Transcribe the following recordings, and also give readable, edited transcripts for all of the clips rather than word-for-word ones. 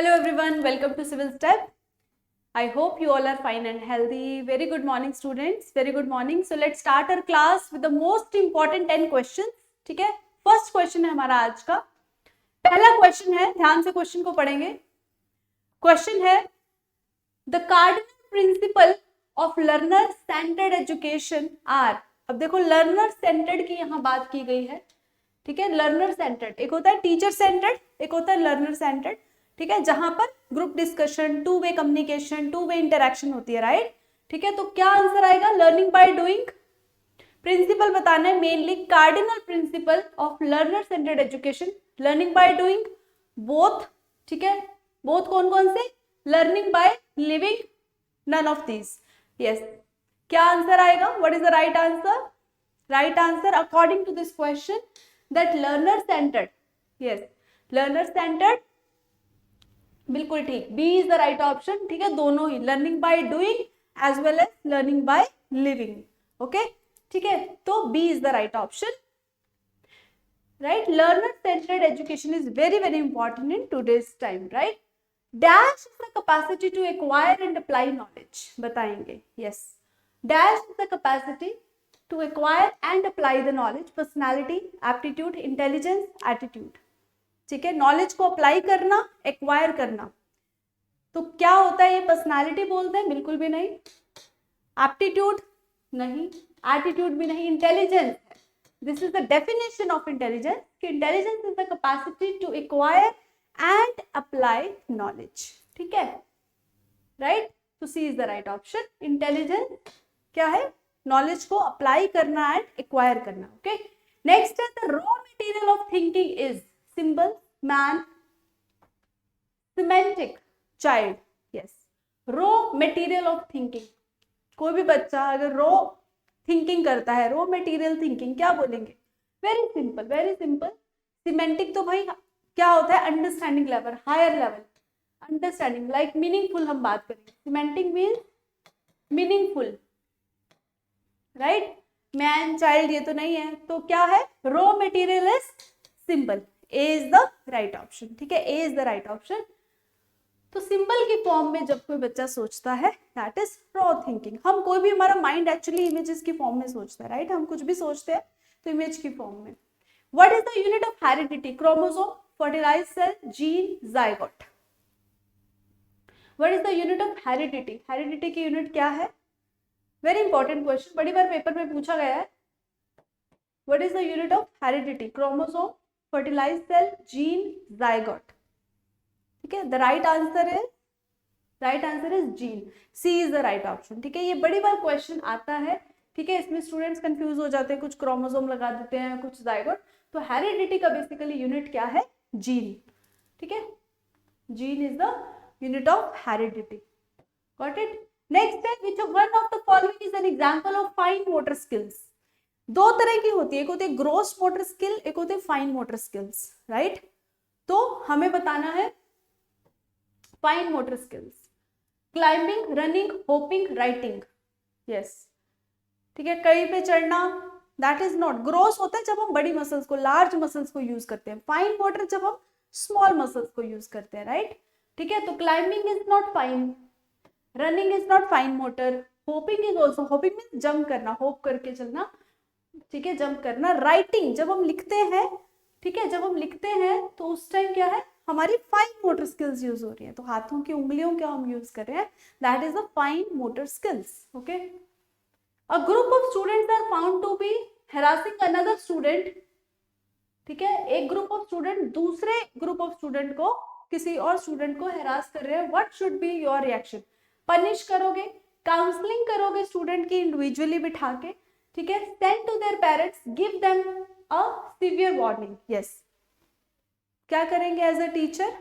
Hello everyone, welcome to Civil Step. I hope you all are fine and healthy. Very good morning students, very good morning. So let's start our class with the most important 10 questions. ठीक है, first question है हमारा आज का. पहला question है, ध्यान से क्वेश्चन को पढ़ेंगे. क्वेश्चन है the cardinal principle of learner centred education are. अब देखो लर्नर सेंटर्ड की यहाँ बात की गई है. ठीक है, लर्नर सेंटर्ड, एक होता है टीचर सेंटर्ड, एक होता है लर्नर सेंटर्ड. ठीक है, जहां पर group discussion, two way communication, two way interaction होती है, राइट. ठीक है, तो क्या आंसर आएगा? Learning by doing. प्रिंसिपल बताना है mainly, cardinal principle of learner centred education, learning by doing, both. ठीक है, बोथ कौन कौन से? Learning by living, none of these. Yes, क्या आंसर आएगा? What is the right answer? Right answer according to this question that learner centred. Yes, learner centred, बिल्कुल ठीक, B is the right option. ठीक है, दोनों ही, learning by doing as well as learning by living. Okay, ठीक है, तो B is the right option. Right, learner centred education is very very important in today's time. Right, dash is the capacity to acquire and apply knowledge. बताएंगे. Yes, dash is the capacity to acquire and apply the knowledge, personality, aptitude, intelligence, attitude. ठीक है, knowledge को apply करना, acquire करना. तो क्या होता है ये? पर्सनालिटी बोलते हैं? बिल्कुल भी नहीं. एप्टीट्यूड नहीं, एटीट्यूड भी नहीं. Intelligence, this is the definition of intelligence. Intelligence is the capacity to acquire and apply knowledge. ठीक है, राइट. तो C is the right option. Intelligence क्या है? नॉलेज को अप्लाई करना एंड एक्वायर करना. ओके, नेक्स्ट है the raw material of thinking is symbol, man, semantic, child. yes, raw material of thinking. कोई भी बच्चा अगर raw thinking करता है, raw material thinking क्या बोलेंगे? Very simple, very simple. semantic तो भाई क्या होता है? Understanding level, higher level understanding, like meaningful हम बात करेंगे. semantic means meaningful, right. Man, child ये तो नहीं है, तो क्या है? raw material is symbol. A is the right option. ठीक है, A is the right option. तो सिंबल की फॉर्म में जब कोई बच्चा सोचता है, दैट इज रॉ थिंकिंग. हम कोई भी, हमारा माइंड एक्चुअली इमेजेस की फॉर्म में सोचता है, राइट. हम कुछ भी सोचते हैं तो इमेज की फॉर्म में. What is the unit of heredity? Chromosome, fertilised cell, gene, zygote. What is the unit of heredity? Heredity की यूनिट क्या है? वेरी इंपॉर्टेंट क्वेश्चन, बड़ी बार पेपर में पूछा गया है. What is the unit of heredity? Chromosome, fertilized cell, gene, zygote. ठीक है, the right answer is gene. C is the right option. ठीक है, ये बड़ी बार क्वेश्चन आता है. ठीक है, इसमें स्टूडेंट्स कंफ्यूज हो जाते हैं, कुछ क्रोमोसोम लगा देते हैं, कुछ जाइगोट. तो हेरिडिटी का बेसिकली यूनिट क्या है? जीन. ठीक है, gene is the unit of heredity. Got it. Next है which one of the following is an example of fine motor skills. दो तरह की होती है, एक होती है ग्रोस मोटर स्किल, एक होती है फाइन मोटर स्किल्स, राइट. तो हमें बताना है fine motor skills. Climbing, running, hopping, writing. Yes, ठीक है, कहीं पे चढ़ना, दैट इज नॉट. ग्रोस होता है जब हम बड़ी मसल्स को, लार्ज मसल्स को यूज करते हैं. फाइन मोटर जब हम स्मॉल मसल्स को यूज करते हैं, राइट. ठीक है, तो climbing is not fine, running is not fine motor, hopping is also, hopping means jump करना, होप करके चलना. ठीक है, जंप करना. राइटिंग जब हम लिखते हैं, ठीक है, जब हम लिखते हैं तो उस टाइम क्या है? हमारी फाइन मोटर स्किल्स यूज हो रही है, तो हाथों की उंगलियों का हम यूज कर रहे हैं, that is the fine motor skills. Okay, a group of students are found to be harassing another student. ठीक है, एक ग्रुप ऑफ स्टूडेंट दूसरे ग्रुप ऑफ स्टूडेंट को, किसी और स्टूडेंट को हैरास कर रहे हैं. What should be your reaction? Punish करोगे, काउंसलिंग करोगे स्टूडेंट की इंडिविजुअली बिठा के, ठीक है, send to their parents, give them a severe warning. Yes, क्या करेंगे as a teacher?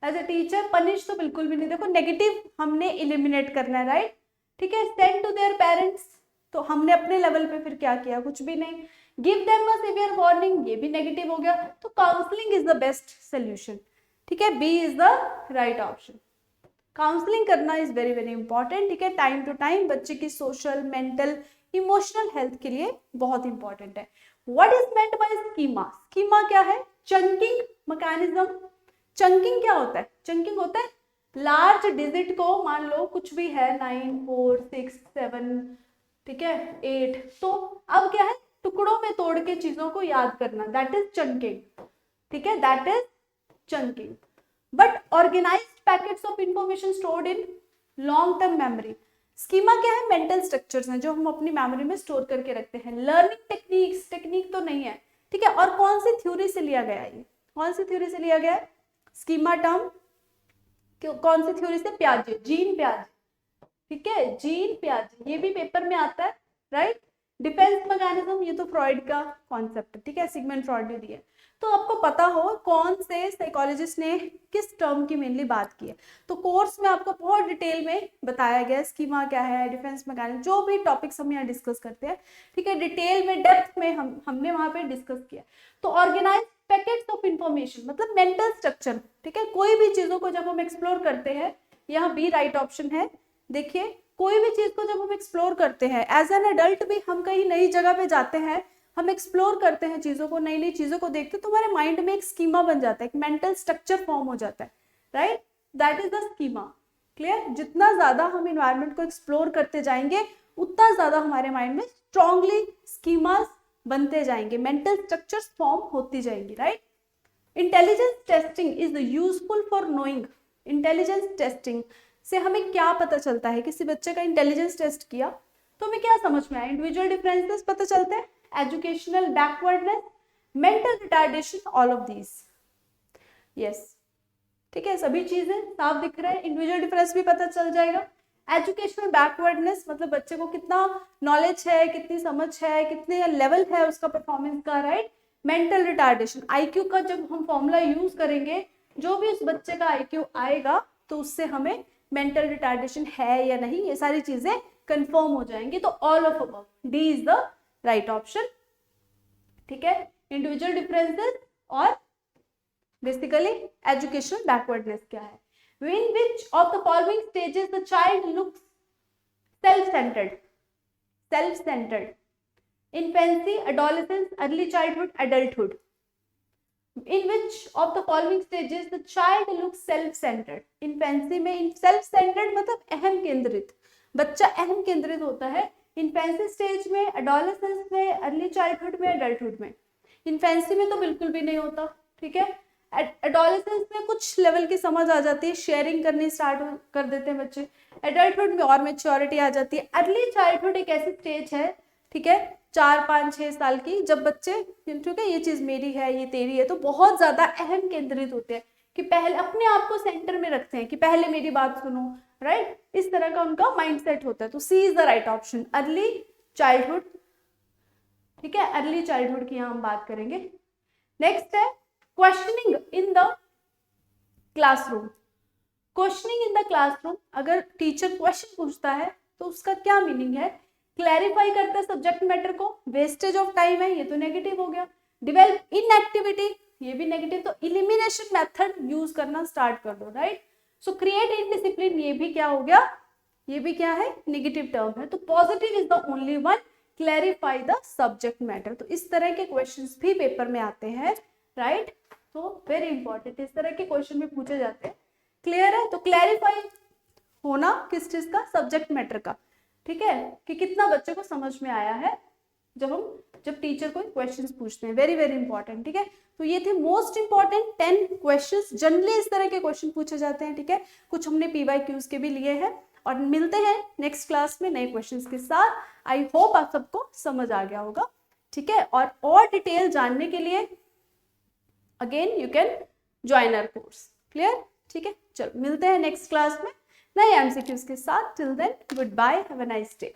As a teacher punish तो बिल्कुल भी नहीं. देखो, नेगेटिव हमने इलिमिनेट करना है, राइट. ठीक है, सेंड टू देयर पेरेंट्स, तो हमने अपने लेवल पे फिर क्या किया? कुछ भी नहीं. Give them a severe warning, ये भी नेगेटिव हो गया. तो counselling is the best solution. ठीक है, B is the right option. Counselling करना इज वेरी वेरी इंपॉर्टेंट. ठीक है, टाइम टू टाइम बच्चे की सोशल, मेंटल, इमोशनल हेल्थ के लिए बहुत इंपॉर्टेंट है. What is meant by schema? Schema क्या है? चंकिंग मैकेनिज्म, चंकिंग क्या होता है? चंकिंग होता है लार्ज डिजिट को, मान लो कुछ भी है 9 4 6 7, ठीक है 8, तो अब क्या है, टुकड़ों में तोड़ के चीजों को याद करना, दैट इज चंकिंग, ठीक है, that is chunking. But organised packets of information stored in long term memory, schema क्या है, मेंटल स्ट्रक्चर्स हैं जो हम अपनी मेमोरी में स्टोर करके रखते हैं। लर्निंग टेक्निक्स, टेक्निक तो नहीं है, ठीक है। और कौन सी थ्योरी से लिया गया है ये, कौन सी थ्योरी से लिया गया है स्कीमा टर्म, कौन सी थ्योरी से? पियाजे, जीन पियाजे, ठीक है, जीन पियाजे, ये भी पेपर में आता है, राइट। डिफेंस मैकेनिज्म, ये तो फ्रॉइड का कॉन्सेप्ट है, ठीक है, सिगमंड फ्रॉइड ने दिया। तो आपको पता हो कौन से साइकोलॉजिस्ट ने किस टर्म की मेनली बात की है। तो कोर्स में आपको बहुत डिटेल में बताया गया स्कीमा क्या है, डिफेंस मैकेनिज्म, जो भी टॉपिक्स हम यहाँ डिस्कस करते हैं, ठीक है, डिटेल में डेप्थ में हमने वहां पे डिस्कस किया। तो ऑर्गेनाइज पैकेट्स ऑफ इंफॉर्मेशन मतलब मेंटल स्ट्रक्चर, ठीक है, कोई भी चीजों को जब हम एक्सप्लोर करते हैं, यहाँ बी राइट ऑप्शन है। देखिए कोई भी चीज को जब हम एक्सप्लोर करते हैं एज एन एडल्ट भी, हम कहीं नई जगह पे जाते हैं, हम एक्सप्लोर करते हैं चीजों को, नई नई चीजों को देखते हैं, तो हमारे माइंड में एक स्कीमा बन जाता है, एक मेंटल स्ट्रक्चर फॉर्म हो जाता है, right, that is the schema. Clear? जितना ज्यादा हम इन्वायरमेंट को एक्सप्लोर करते जाएंगे उतना ज्यादा हमारे माइंड में स्ट्रांगली स्कीमास बनते जाएंगे, मेंटल स्ट्रक्चर्स फॉर्म होती जाएंगी, right. Intelligence testing is useful for knowing, intelligence testing से हमें क्या पता चलता है? किसी बच्चे का इंटेलिजेंस टेस्ट किया तो हमें क्या समझ में आया? इंडिविजुअल डिफरेंसेस पता चलते हैं, educational backwardness, mental retardation, all of these, yes, ठीक है, सभी चीजें साफ दिख रहे हैं। इंडिविजुअल डिफरेंस भी पता चल जाएगा। एजुकेशनल बैकवर्डनेस मतलब बच्चे को कितना नॉलेज है, कितनी समझ है, कितने लेवल है उसका परफॉर्मेंस का, राइट। मेंटल रिटार्डेशन, आईक्यू का जब हम फॉर्मूला यूज करेंगे, जो भी उस बच्चे का आईक्यू आएगा तो उससे हमें मेंटल रिटार्डेशन है या नहीं, ये सारी चीजें कंफर्म हो जाएंगी। तो all of above, D is the right option, ठीक है। इंडिविजुअल डिफरेंसेस और बेसिकली एजुकेशनल बैकवर्डनेस क्या है? In which of the following stages the child looks self-centered? Self-centered. Infancy, adolescence, early childhood, adulthood. In which of the following stages the child looks self-centered? Infancy में self-centered मतलब अहम केंद्रित, बच्चा अहम केंद्रित होता है। इन्फेंसी स्टेज में, एडोलेसेंस में, अर्ली चाइल्डहुड में, एडल्टहुड में। इन्फेंसी में तो बिल्कुल भी नहीं होता, ठीक है। एडोलेसेंस में कुछ लेवल की समझ आ जाती है, शेयरिंग करनी स्टार्ट कर देते हैं बच्चे। एडल्टहुड में और मैच्योरिटी आ जाती है। अर्ली चाइल्डहुड एक ऐसी स्टेज है, ठीक है, 4 5 6 साल की, जब बच्चे, ठीक है, ये चीज मेरी है, ये तेरी है, तो बहुत ज्यादा अहम केंद्रित होते हैं कि पहले अपने आप को सेंटर में रखते हैं कि पहले मेरी बात सुनो, राइट, इस तरह का उनका माइंडसेट होता है। तो C is the right option, early childhood, ठीक है, अर्ली चाइल्डहुड की यहाँ हम बात करेंगे। नेक्स्ट है questioning in the classroom. Questioning in the classroom, अगर टीचर क्वेश्चन पूछता है तो उसका क्या मीनिंग है? क्लैरिफाई करता है सब्जेक्ट मैटर को, वेस्टेज ऑफ टाइम है, ये तो नेगेटिव हो गया। डिवेल्प इनएक्टिविटी, ये भी नेगेटिव, तो इलिमिनेशन मेथड यूज करना स्टार्ट कर दो, राइट। सो क्रिएट इनडिसिप्लिन, ये भी क्या हो गया? ये भी क्या है? नेगेटिव टर्म है। तो positive is the only one, clarify the subject matter. तो इस तरह के क्वेश्चंस भी पेपर में आते हैं, राइट। तो वेरी इंपॉर्टेंट, इस तरह के क्वेश्चन भी पूछे जाते हैं। क्लियर है? तो क्लैरिफाई होना किस चीज का? सब्जेक्ट मैटर का, ठीक है, कि कितना बच्चे को समझ में आया है जब टीचर कोई क्वेश्चंस पूछते हैं। वेरी वेरी इंपॉर्टेंट, ठीक है। तो ये थे मोस्ट इंपॉर्टेंट 10 क्वेश्चंस, जनरली इस तरह के क्वेश्चन पूछे जाते हैं, ठीक है। कुछ हमने PYQs के भी लिए हैं, और मिलते हैं नेक्स्ट क्लास में नए क्वेश्चंस के साथ। आई होप आप सबको समझ आ गया होगा, ठीक है। और डिटेल जानने के लिए again you can join our course. Clear? ठीक है, चलो मिलते हैं नेक्स्ट क्लास में नए MCQs के साथ। Till then goodbye, have a nice day.